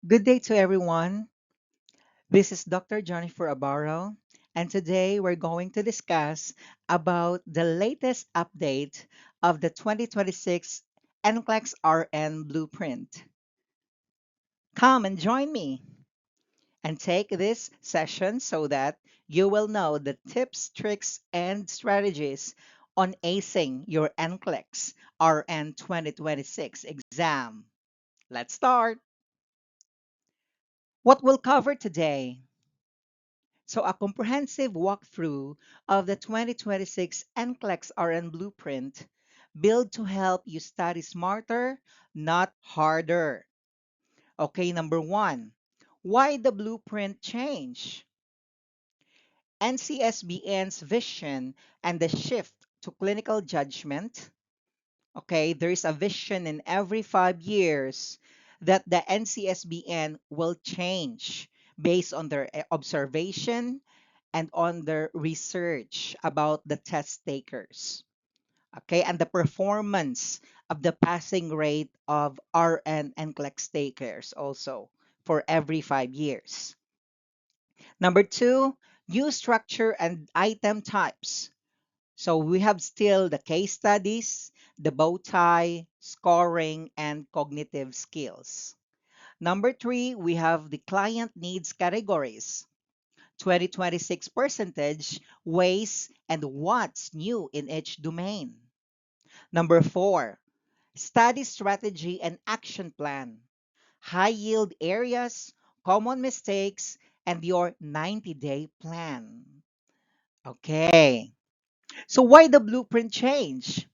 Good day to everyone. This is Dr. Jennifer Abaro, and today we're going to discuss about the latest update of the 2026 NCLEX RN Blueprint. Come and join me and take this session so that you will know the tips, tricks, and strategies on acing your NCLEX RN 2026 exam. Let's start. What we'll cover today. So a comprehensive walkthrough of the 2026 NCLEX RN Blueprint built to help you study smarter, not harder. Okay, number one, why the blueprint change? NCSBN's vision and the shift to clinical judgment. Okay, there is a vision in every 5 years that the NCSBN will change based on their observation and on their research about the test takers. Okay, and the performance of the passing rate of RN and CLEX takers also for every 5 years. Number two, new structure and item types. So we have still the case studies, the bow tie, scoring, and cognitive skills. Number three, we have the client needs categories. 2026 percentage, ways, and what's new in each domain. Number four, study strategy and action plan. High yield areas, common mistakes, and your 90-day plan. Okay, so why the blueprint change?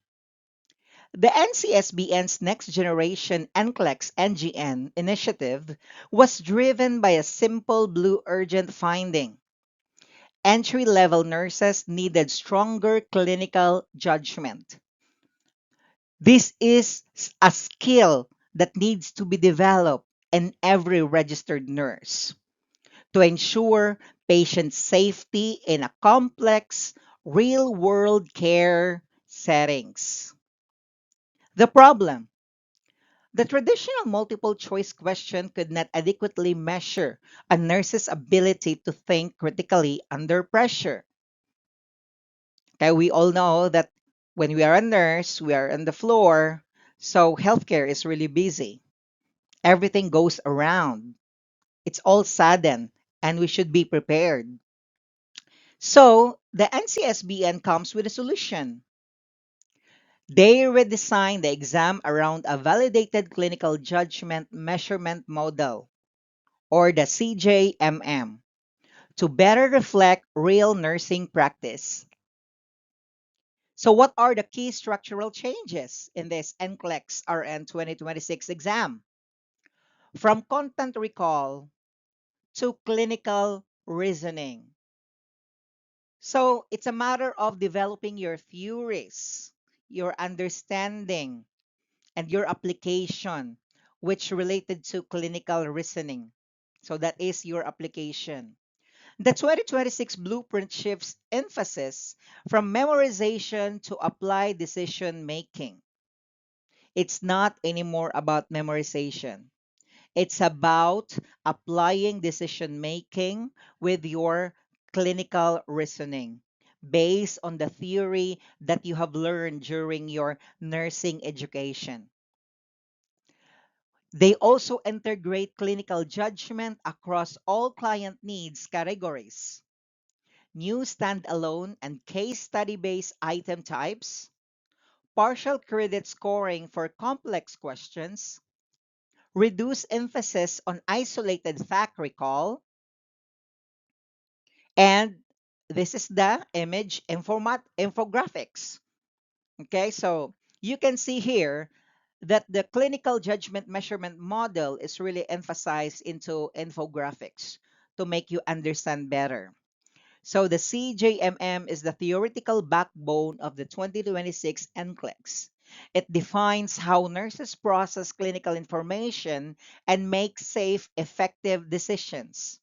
The NCSBN's Next Generation NCLEX NGN initiative was driven by a simple blue urgent finding. Entry-level nurses needed stronger clinical judgment. This is a skill that needs to be developed in every registered nurse to ensure patient safety in a complex, real-world care settings. The problem: the traditional multiple choice question could not adequately measure a nurse's ability to think critically under pressure. Okay, we all know that when we are a nurse, we are on the floor, so healthcare is really busy. Everything goes around. It's all sudden, and we should be prepared. So the NCSBN comes with a solution. They redesigned the exam around a validated clinical judgment measurement model, or the CJMM, to better reflect real nursing practice. So what are the key structural changes in this NCLEX RN 2026 exam? From content recall to clinical reasoning. So it's a matter of developing your theories, your understanding, and your application, which related to clinical reasoning. So that is your application. The 2026 blueprint shifts emphasis from memorization to applied decision making. It's not anymore about memorization. It's about applying decision making with your clinical reasoning based on the theory that you have learned during your nursing education. They also integrate clinical judgment across all client needs categories, new standalone and case study based item types, partial credit scoring for complex questions, reduce emphasis on isolated fact recall, and this is the image infographics. Okay, so you can see here that the clinical judgment measurement model is really emphasized into infographics to make you understand better. So the CJMM is the theoretical backbone of the 2026 NCLEX. It defines how nurses process clinical information and make safe, effective decisions.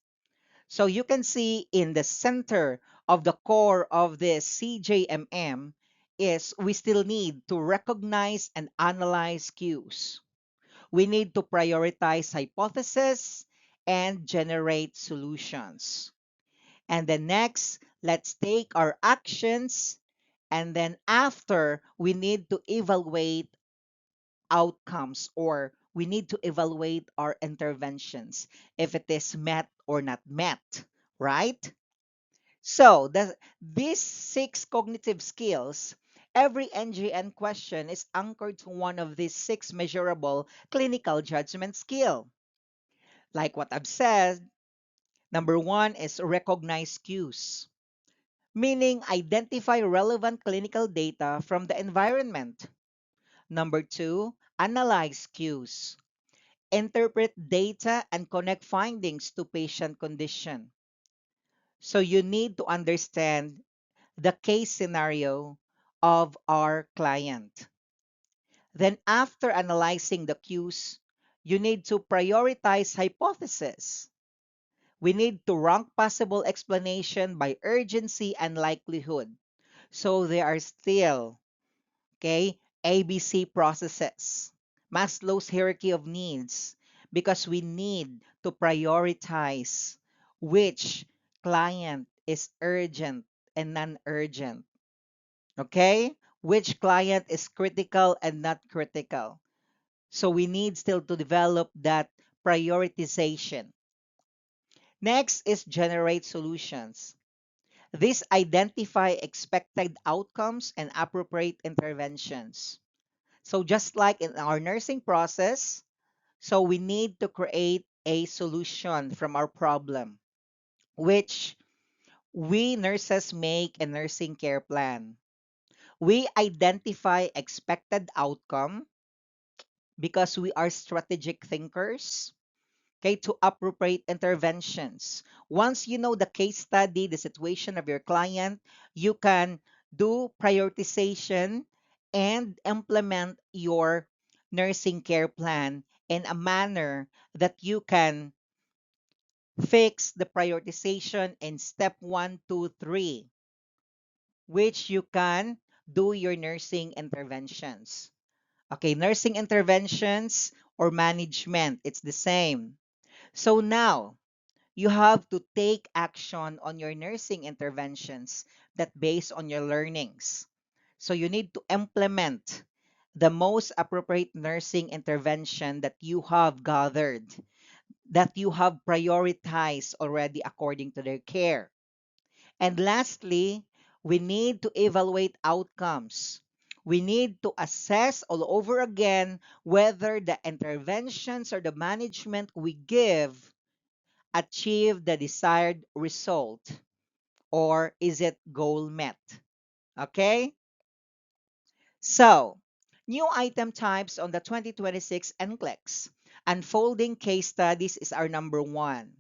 So you can see in the center of the core of this CJMM is we still need to recognize and analyze cues. We need to prioritize hypotheses and generate solutions. And then next, let's take our actions. And then after, we need to evaluate outcomes, or we need to evaluate our interventions if it is met or not met, right? So these six cognitive skills, every NGN question is anchored to one of these six measurable clinical judgment skill. Like what I've said, number one is recognize cues, meaning identify relevant clinical data from the environment. Number two, analyze cues, interpret data and connect findings to patient condition. So you need to understand the case scenario of our client. Then after analyzing the cues, you need to prioritize hypotheses. We need to rank possible explanation by urgency and likelihood. So there are still, okay, ABC processes, Maslow's hierarchy of needs, because we need to prioritize which client is urgent and non-urgent. Okay? Which client is critical and not critical. So we need still to develop that prioritization. Next is generate solutions. These identify expected outcomes and appropriate interventions. So just like in our nursing process, so we need to create a solution from our problem, which we nurses make a nursing care plan. We identify expected outcome because we are strategic thinkers, okay, to appropriate interventions. Once you know the case study, the situation of your client, you can do prioritization and implement your nursing care plan in a manner that you can fix the prioritization in step one, two, three, which you can do your nursing interventions. Okay, nursing interventions or management, it's the same. So now, you have to take action on your nursing interventions that based on your learnings. So you need to implement the most appropriate nursing intervention that you have gathered, that you have prioritized already according to their care. And lastly, we need to evaluate outcomes. We need to assess all over again whether the interventions or the management we give achieve the desired result, or is it goal met? Okay? So, new item types on the 2026 NCLEX. Unfolding case studies is our number one.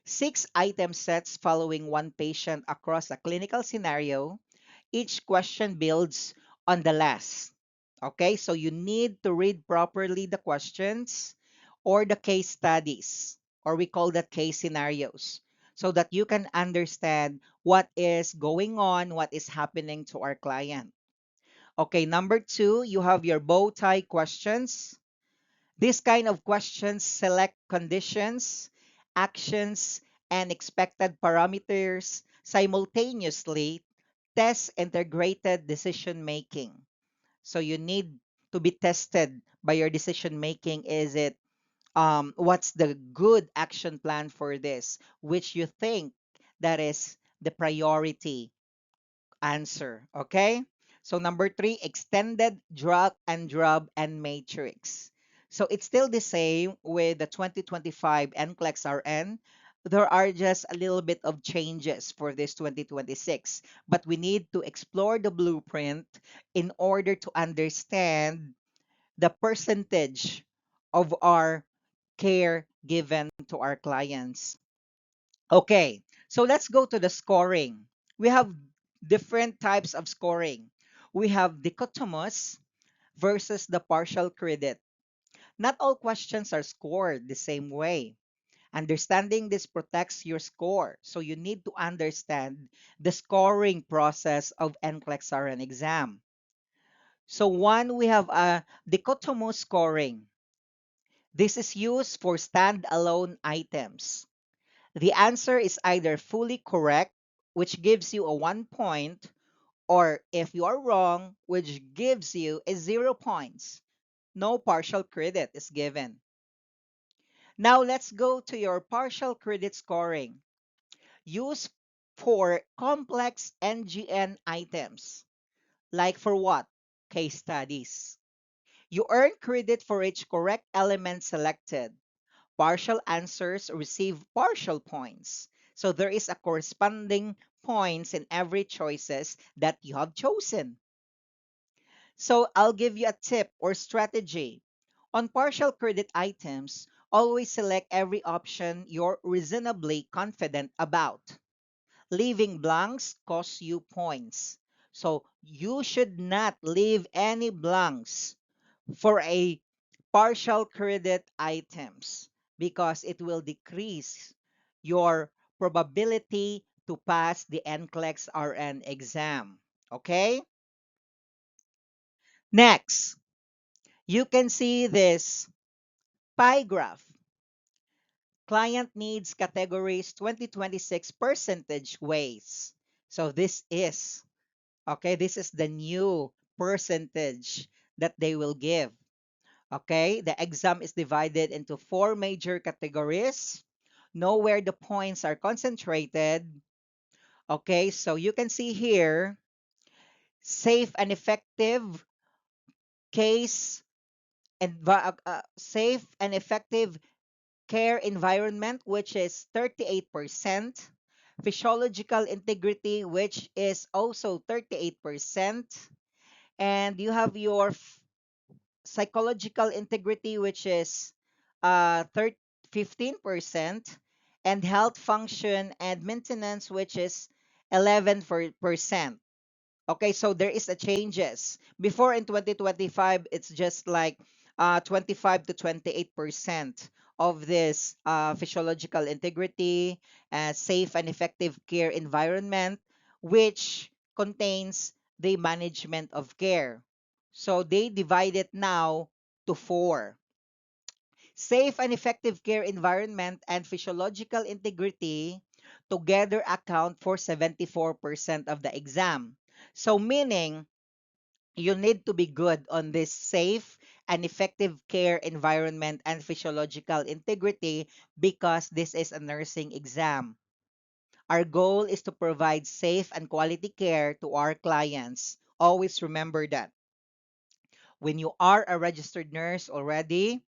Six item sets following one patient across a clinical scenario. Each question builds on the last. Okay, so you need to read properly the questions or the case studies, or we call that case scenarios, so that you can understand what is going on, what is happening to our client. Okay, number two, you have your bow tie questions. This kind of questions select conditions, actions, and expected parameters simultaneously, test integrated decision making. So you need to be tested by your decision making. Is it what's the good action plan for this, which you think that is the priority answer. Okay. So number three, extended drug and drug and matrix. So it's still the same with the 2025 NCLEX RN. There are just a little bit of changes for this 2026, but we need to explore the blueprint in order to understand the percentage of our care given to our clients. Okay, so let's go to the scoring. We have different types of scoring. We have dichotomous versus the partial credit. Not all questions are scored the same way. Understanding this protects your score. So you need to understand the scoring process of NCLEX RN exam. So one, we have a dichotomous scoring. This is used for standalone items. The answer is either fully correct, which gives you a 1 point, or if you are wrong, which gives you a 0 points. No partial credit is given. Now let's go to your partial credit scoring. Used for complex NGN items. Like for what? Case studies. You earn credit for each correct element selected. Partial answers receive partial points. So there is a corresponding points in every choices that you have chosen. So I'll give you a tip or strategy. On partial credit items, always select every option you're reasonably confident about. Leaving blanks costs you points. So you should not leave any blanks for a partial credit items because it will decrease your probability to pass the NCLEX RN exam. Okay? Next, you can see this pie graph. Client needs categories 2026 percentage ways. So this is the new percentage that they will give. Okay, the exam is divided into four major categories. Know where the points are concentrated. Okay, so you can see here safe and effective case and safe and effective care environment, which is 38%, physiological integrity, which is also 38%, and you have your psychological integrity, which is 15%, and health function and maintenance, which is 11%. Okay, so there is a changes. Before in 2025, it's just like 25 to 28% of this physiological integrity, safe and effective care environment, which contains the management of care. So they divide it now to four. Safe and effective care environment and physiological integrity together account for 74% of the exam. So meaning you need to be good on this safe and effective care environment and physiological integrity because this is a nursing exam. Our goal is to provide safe and quality care to our clients. Always remember that. When you are a registered nurse already,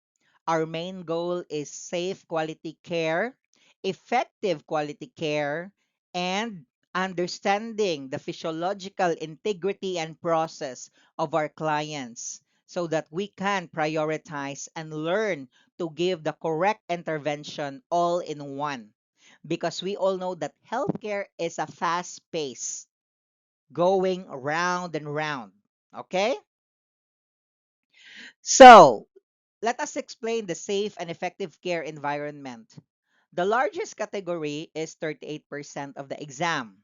our main goal is safe quality care, effective quality care, and understanding the physiological integrity and process of our clients so that we can prioritize and learn to give the correct intervention all in one. Because we all know that healthcare is a fast pace going round and round. Okay? So, let us explain the safe and effective care environment. The largest category is 38% of the exam.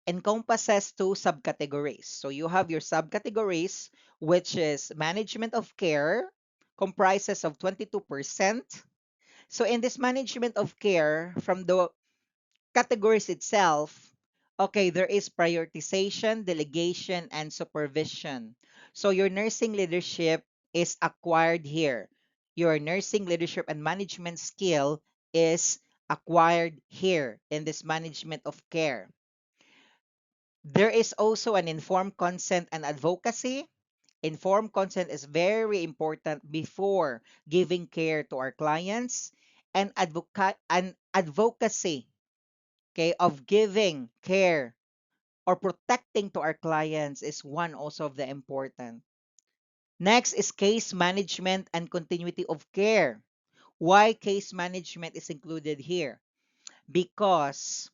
Encompasses two subcategories. So you have your subcategories, which is management of care, comprises of 22%. So in this management of care, from the categories itself, okay, there is prioritization, delegation, and supervision. So your nursing leadership is acquired here. Your nursing leadership and management skill is acquired here in this management of care. There is also an informed consent and advocacy. Informed consent is very important before giving care to our clients, and advocacy, okay, of giving care or protecting to our clients is one also of the important. Next is case management and continuity of care. Why case management is included here? Because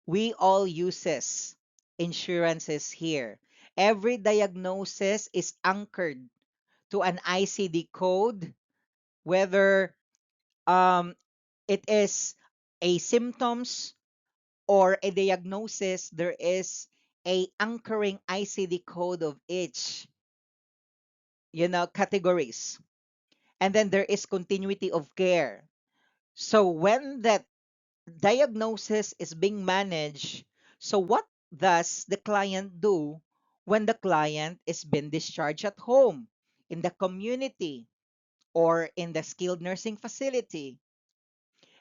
we all uses insurances here. Every diagnosis is anchored to an ICD code, whether um, it is a symptoms or a diagnosis, there is a anchoring ICD code of each, categories. And then there is continuity of care. So when that diagnosis is being managed, so what does the client do when the client is being discharged at home, in the community, or in the skilled nursing facility?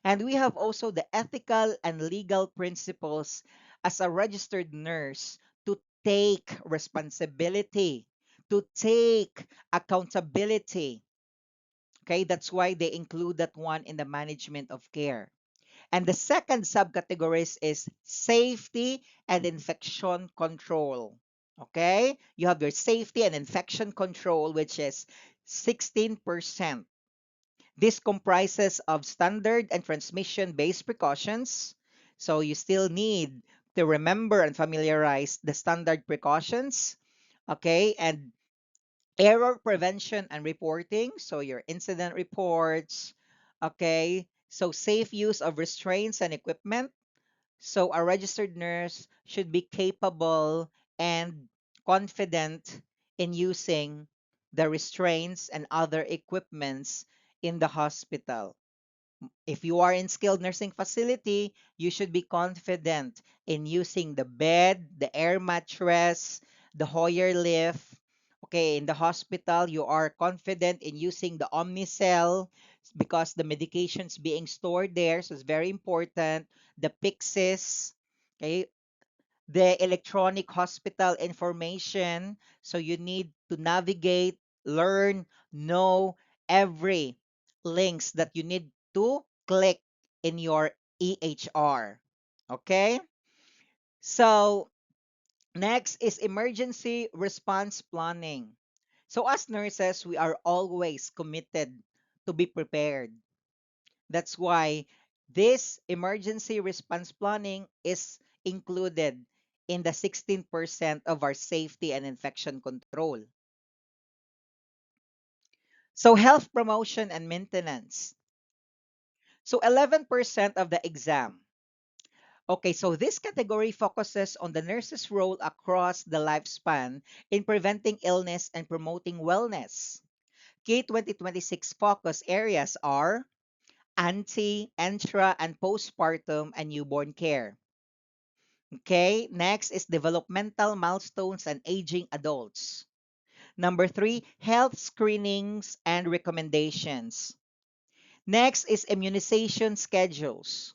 And we have also the ethical and legal principles as a registered nurse to take responsibility, to take accountability. Okay, that's why they include that one in the management of care. And the second subcategories is safety and infection control. Okay, you have your safety and infection control, which is 16%. This comprises of standard and transmission-based precautions. So you still need to remember and familiarize the standard precautions. Okay, and error prevention and reporting. So your incident reports. Okay, so safe use of restraints and equipment. So a registered nurse should be capable and confident in using the restraints and other equipments in the hospital. If you are in skilled nursing facility, you should be confident in using the bed, the air mattress, the Hoyer lift. Okay, in the hospital, you are confident in using the Omnicell because the medications being stored there, so it's very important. The Pyxis, okay, the electronic hospital information. So you need to navigate, learn, know every links that you need to click in your EHR. Okay? So next is emergency response planning. So as nurses, we are always committed to be prepared. That's why this emergency response planning is included in the 16% of our safety and infection control. So health promotion and maintenance. So 11% of the exam. Okay, so this category focuses on the nurse's role across the lifespan in preventing illness and promoting wellness. Key 2026 focus areas are anti, intra, and postpartum and newborn care. Okay, next is developmental milestones and aging adults. Number three, health screenings and recommendations. Next is immunization schedules.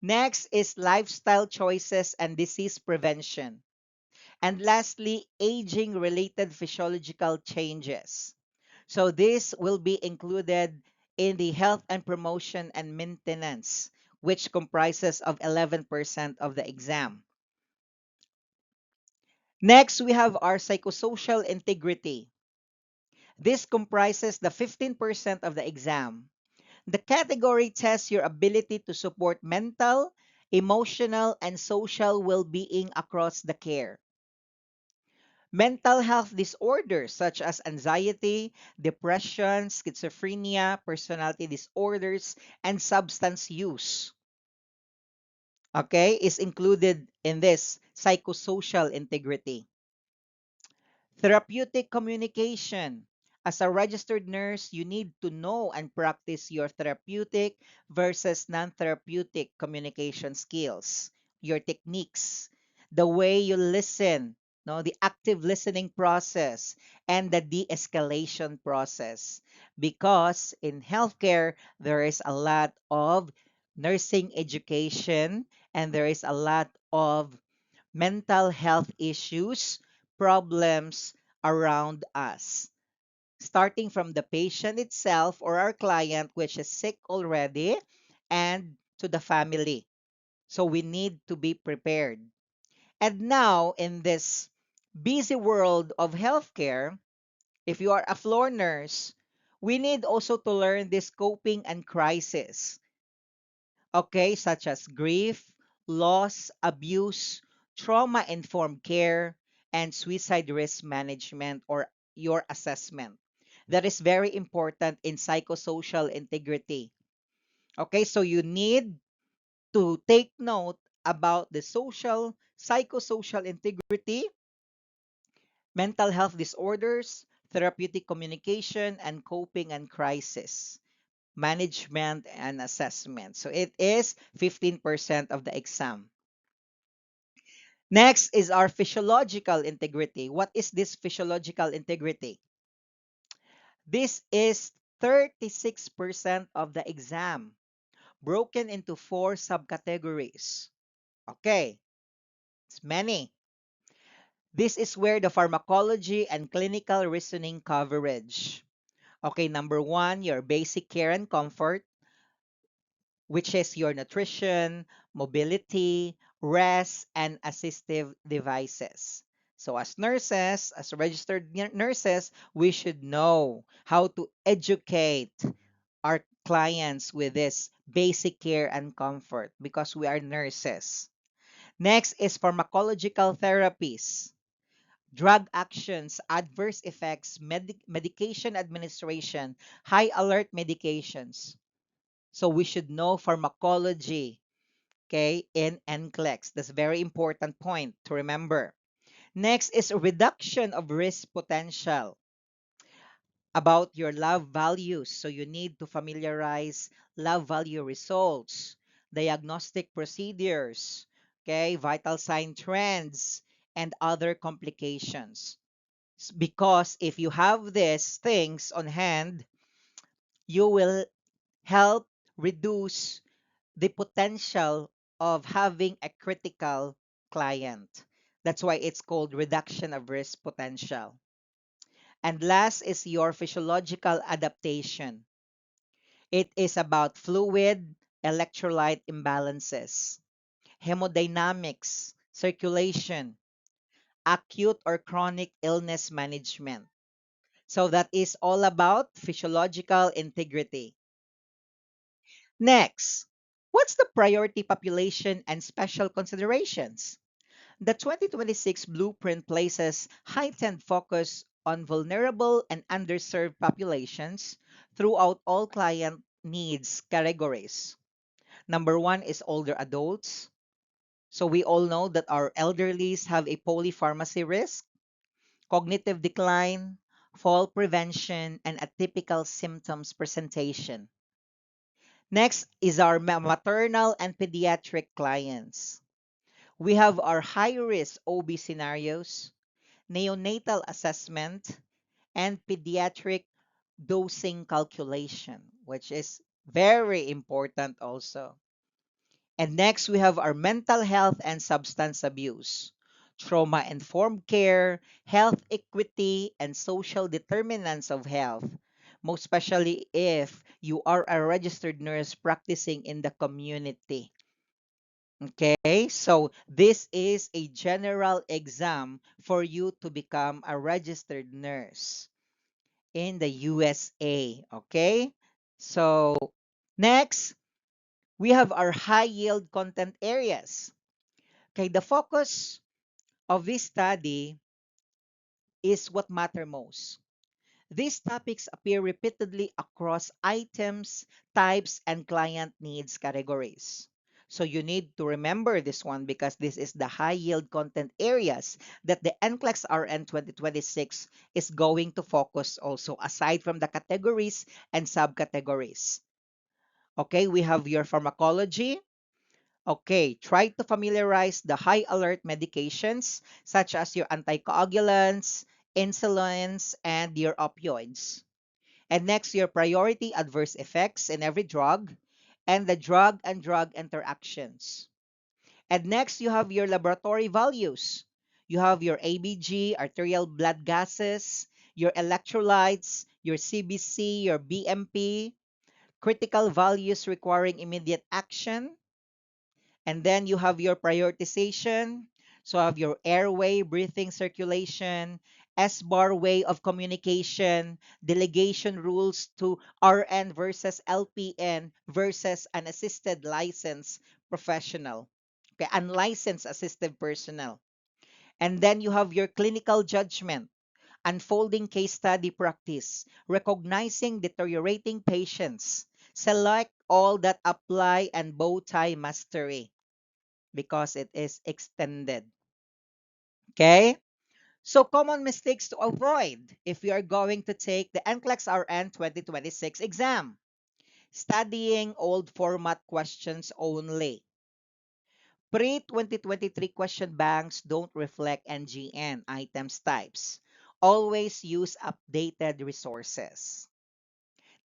Next is lifestyle choices and disease prevention. And lastly, aging related physiological changes. So this will be included in the health and promotion and maintenance, which comprises of 11% of the exam. Next, we have our psychosocial integrity. This comprises the 15% of the exam. The category tests your ability to support mental, emotional, and social well-being across the care. Mental health disorders such as anxiety, depression, schizophrenia, personality disorders, and substance use, okay, is included in this psychosocial integrity. Therapeutic communication. As a registered nurse, you need to know and practice your therapeutic versus non-therapeutic communication skills, your techniques, the way you listen, no, the active listening process, and the de-escalation process. Because in healthcare, there is a lot of nursing education and there is a lot of mental health issues, problems around us, starting from the patient itself or our client, which is sick already, and to the family. So we need to be prepared. And now, in this busy world of healthcare, if you are a floor nurse, we need also to learn this coping and crisis, okay, such as grief, loss, abuse, trauma informed care, and suicide risk management or your assessment. That is very important in psychosocial integrity. Okay, so you need to take note about the psychosocial integrity, mental health disorders, therapeutic communication, and coping and crisis management and assessment. So it is 15% of the exam. Next is our physiological integrity. What is this physiological integrity? This is 36% of the exam, broken into four subcategories. Okay, it's many. This is where the pharmacology and clinical reasoning coverage. Okay, number one, your basic care and comfort, which is your nutrition, mobility, rest, and assistive devices. So, as nurses, as registered nurses, we should know how to educate our clients with this basic care and comfort because we are nurses. Next is pharmacological therapies, drug actions, adverse effects, medication administration, high alert medications. So we should know pharmacology, okay, in NCLEX. That's a very important point to remember. Next is a reduction of risk potential about your love values. So you need to familiarize love value results, diagnostic procedures, okay, vital sign trends, and other complications. Because if you have these things on hand, you will help reduce the potential of having a critical client. That's why it's called reduction of risk potential. And last is your physiological adaptation. It is about fluid electrolyte imbalances, hemodynamics, circulation, acute or chronic illness management. So that is all about physiological integrity. Next, what's the priority population and special considerations? The 2026 blueprint places heightened focus on vulnerable and underserved populations throughout all client needs categories. Number one is older adults. So we all know that our elderlies have a polypharmacy risk, cognitive decline, fall prevention, and atypical symptoms presentation. Next is our maternal and pediatric clients. We have our high-risk OB scenarios, neonatal assessment, and pediatric dosing calculation, which is very important also. And next, we have our mental health and substance abuse, trauma-informed care, health equity, and social determinants of health, most especially if you are a registered nurse practicing in the community. Okay, so this is a general exam for you to become a registered nurse in the USA. Okay, so next, we have our high yield content areas. Okay, the focus of this study is what matter most. These topics appear repeatedly across items, types, and client needs categories. So you need to remember this one because this is the high yield content areas that the NCLEX RN 2026 is going to focus also aside from the categories and subcategories. Okay, we have your pharmacology. Okay, try to familiarize the high alert medications such as your anticoagulants, insulins, and your opioids. And next, your priority adverse effects in every drug and the drug and drug interactions. And next, you have your laboratory values. You have your ABG, arterial blood gases, your electrolytes, your CBC, your BMP, critical values requiring immediate action, and then you have your prioritization. So have your airway, breathing, circulation, S-bar way of communication, delegation rules to RN versus LPN versus an assisted licensed professional. Okay, unlicensed assisted personnel. And then you have your clinical judgment, unfolding case study practice, recognizing deteriorating patients, select all that apply, and bow tie mastery because it is extended. Okay? So common mistakes to avoid if you are going to take the NCLEX RN 2026 exam. Studying old format questions only. Pre-2023 question banks don't reflect NGN items types. Always use updated resources.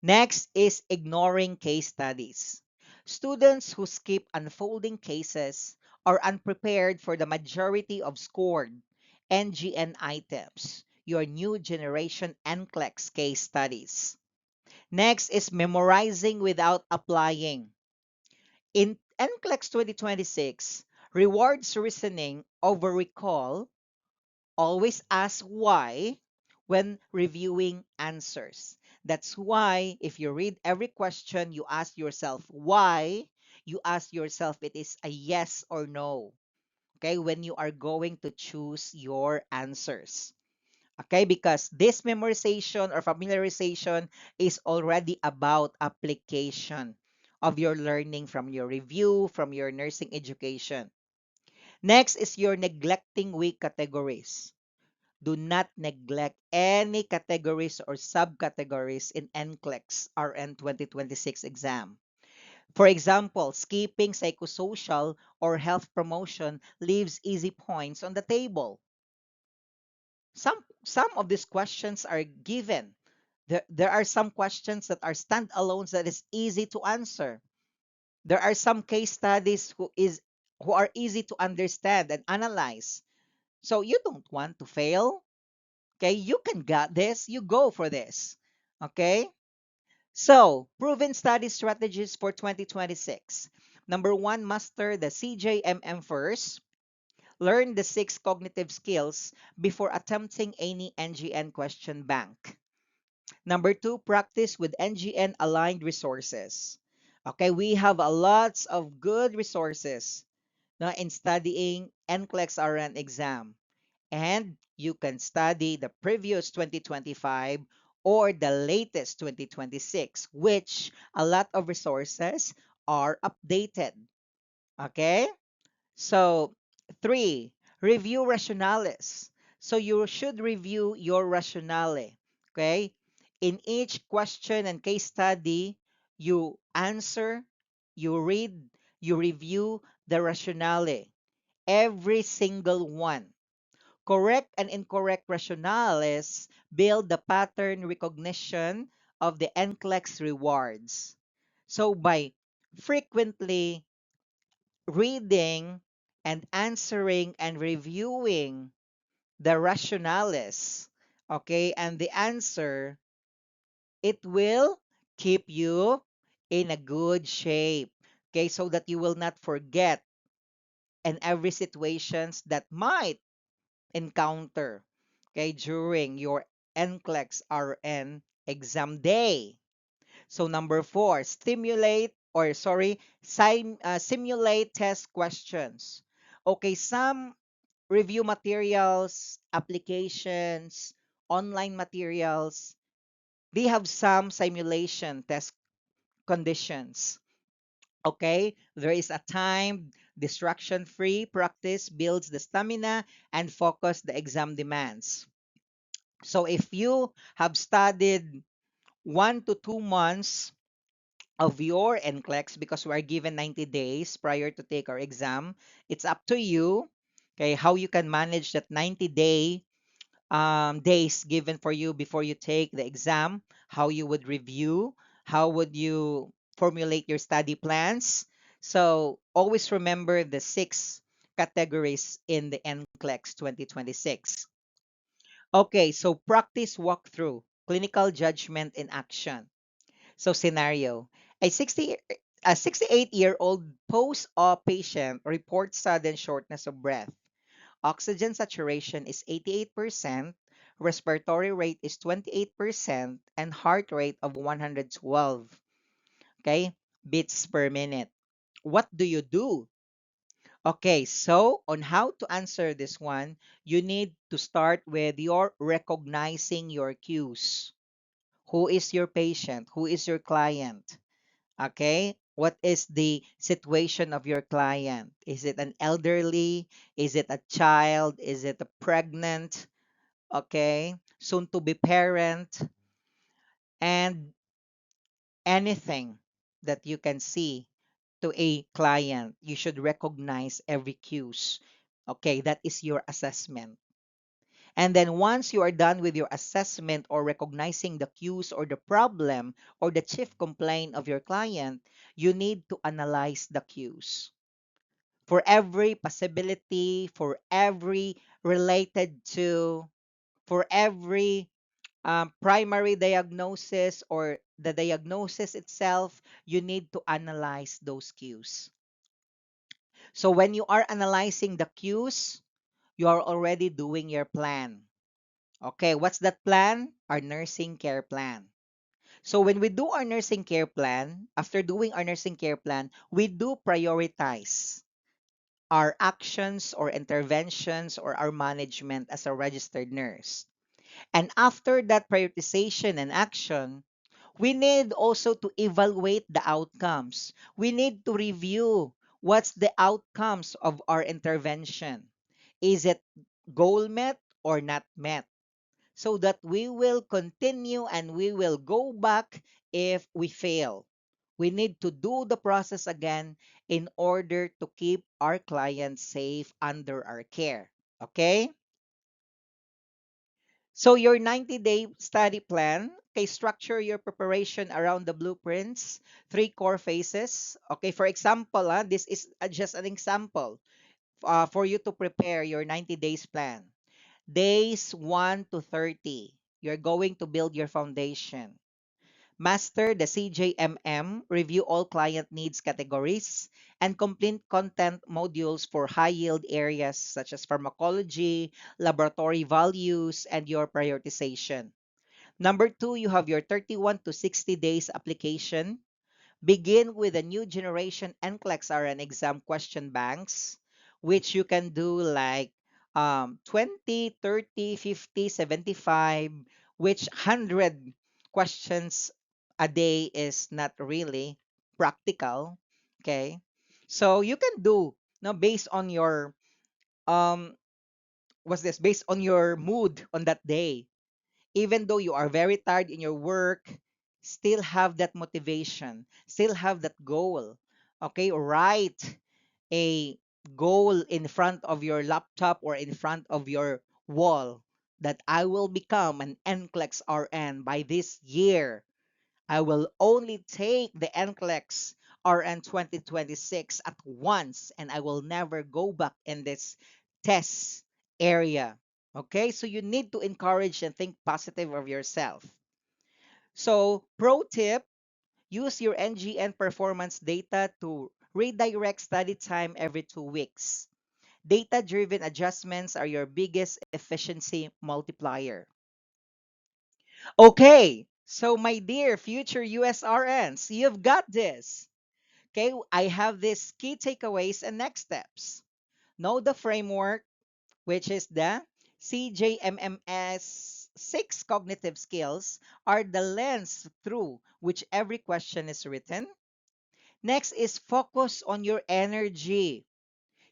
Next is ignoring case studies. Students who skip unfolding cases are unprepared for the majority of scored NGN items, your new generation NCLEX case studies. Next is memorizing without applying. In NCLEX 2026, rewards reasoning over recall. Always ask why when reviewing answers. That's why if you read every question, you ask yourself why. You ask yourself it is a yes or no. Okay, when you are going to choose your answers. Okay, because this memorization or familiarization is already about application of your learning from your review, from your nursing education. Next is your neglecting weak categories. Do not neglect any categories or subcategories in NCLEX RN 2026 exam. For example, skipping psychosocial or health promotion leaves easy points on the table. Some of these questions are given. There are some questions that are standalones that is easy to answer. There are some case studies who are easy to understand and analyze. So you don't want to fail. Okay, you can get this. You go for this. Okay? So, proven study strategies for 2026. Number 1, master the CJMM first. Learn the 6 cognitive skills before attempting any NGN question bank. Number 2, practice with NGN aligned resources. Okay, we have a lots of good resources in studying NCLEX RN exam. And you can study the previous 2025 or the latest 2026, which a lot of resources are updated. Okay? So, 3, review rationales. So, you should review your rationale. Okay? In each question and case study, you answer, you read, you review the rationale. Every single one. Correct and incorrect rationales build the pattern recognition of the NCLEX rewards. So by frequently reading and answering and reviewing the rationales, okay, and the answer, it will keep you in a good shape, okay, so that you will not forget in every situations that might encounter, okay, during your NCLEX RN exam day. So number 4, simulate test questions. Okay, some review materials, applications, online materials, they have some simulation test conditions. Okay, there is a timed, distraction free practice builds the stamina and focus the exam demands. So if you have studied 1 to 2 months of your NCLEX, because we are given 90 days prior to take our exam, it's up to you, okay, how you can manage that 90 days given for you before you take the exam, how you would review, how would you formulate your study plans. So always remember the 6 categories in the NCLEX 2026. Okay, so practice walkthrough, clinical judgment in action. So scenario, a 60 a 68-year-old post-op patient reports sudden shortness of breath. Oxygen saturation is 88%, respiratory rate is 28%, and heart rate of 112, okay, beats per minute. What do you do? Okay, so on how to answer this one, you need to start with your recognizing your cues. Who is your patient? Who is your client? Okay, what is the situation of your client? Is it an elderly? Is it a child? Is it a pregnant? okay, soon to be parent, and anything that you can see to a client, you should recognize every cues. Okay, that is your assessment. And then once you are done with your assessment or recognizing the cues or the problem or the chief complaint of your client, you need to analyze the cues. For every possibility, for every related to, for every primary diagnosis or the diagnosis itself, you need to analyze those cues. So when you are analyzing the cues, you are already doing your plan. Okay, what's that plan? Our nursing care plan. So when we do our nursing care plan, after doing our nursing care plan, we do prioritize our actions or interventions or our management as a registered nurse. And after that prioritization and action, we need also to evaluate the outcomes. We need to review what's the outcomes of our intervention. Is it goal met or not met? So that we will continue and we will go back if we fail. We need to do the process again in order to keep our clients safe under our care. Okay? So your 90-day study plan, okay, structure your preparation around the blueprints, three core phases. Okay, for example, this is just an example for you to prepare your 90 days plan. Days 1 to 30, you're going to build your foundation. Master the CJMM, review all client needs categories, and complete content modules for high-yield areas such as pharmacology, laboratory values, and your prioritization. Number two, you have your 31 to 60 days application. Begin with the new generation NCLEX RN exam question banks, which you can do like 20, 30, 50, 75, which 100 questions a day is not really practical. Okay. So you can do now based on your um what's this based on your mood on that day, even though you are very tired in your work, still have that motivation, still have that goal. Okay, write a goal in front of your laptop or in front of your wall that I will become an NCLEX RN by this year. I will only take the NCLEX RN 2026 at once and I will never go back in this test area. Okay, so you need to encourage and think positive of yourself. So, pro tip, use your NGN performance data to redirect study time every 2 weeks. Data driven adjustments are your biggest efficiency multiplier. Okay, so my dear future USRNs, you've got this. Okay, I have these key takeaways and next steps. Know the framework, which is the CJMMS 6 cognitive skills, are the lens through which every question is written. Next is focus on your energy,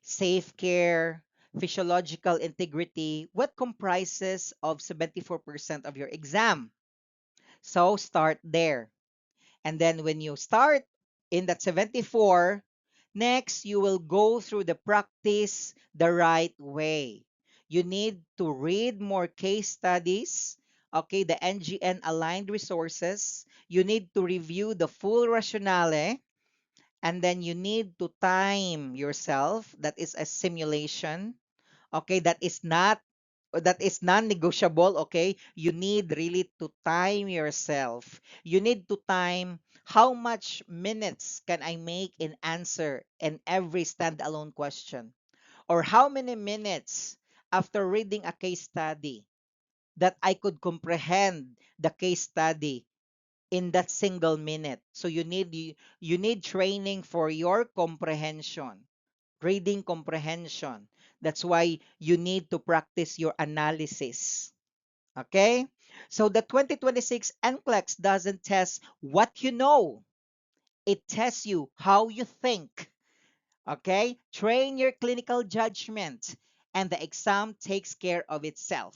safe care, physiological integrity, what comprises of 74% of your exam. So start there. And then when you start in that 74, next you will go through the practice the right way. You need to read more case studies, okay, the NGN aligned resources. You need to review the full rationale, and then you need to time yourself. That is a simulation. Okay, that is non-negotiable. Okay, you need really to time yourself. You need to time how much minutes can I make in answer in every standalone question, or how many minutes after reading a case study that I could comprehend the case study in that single minute. So you need training for your comprehension, reading comprehension. That's why you need to practice your analysis. Okay? So the 2026 NCLEX doesn't test what you know. It tests you how you think. Okay? Train your clinical judgment and the exam takes care of itself.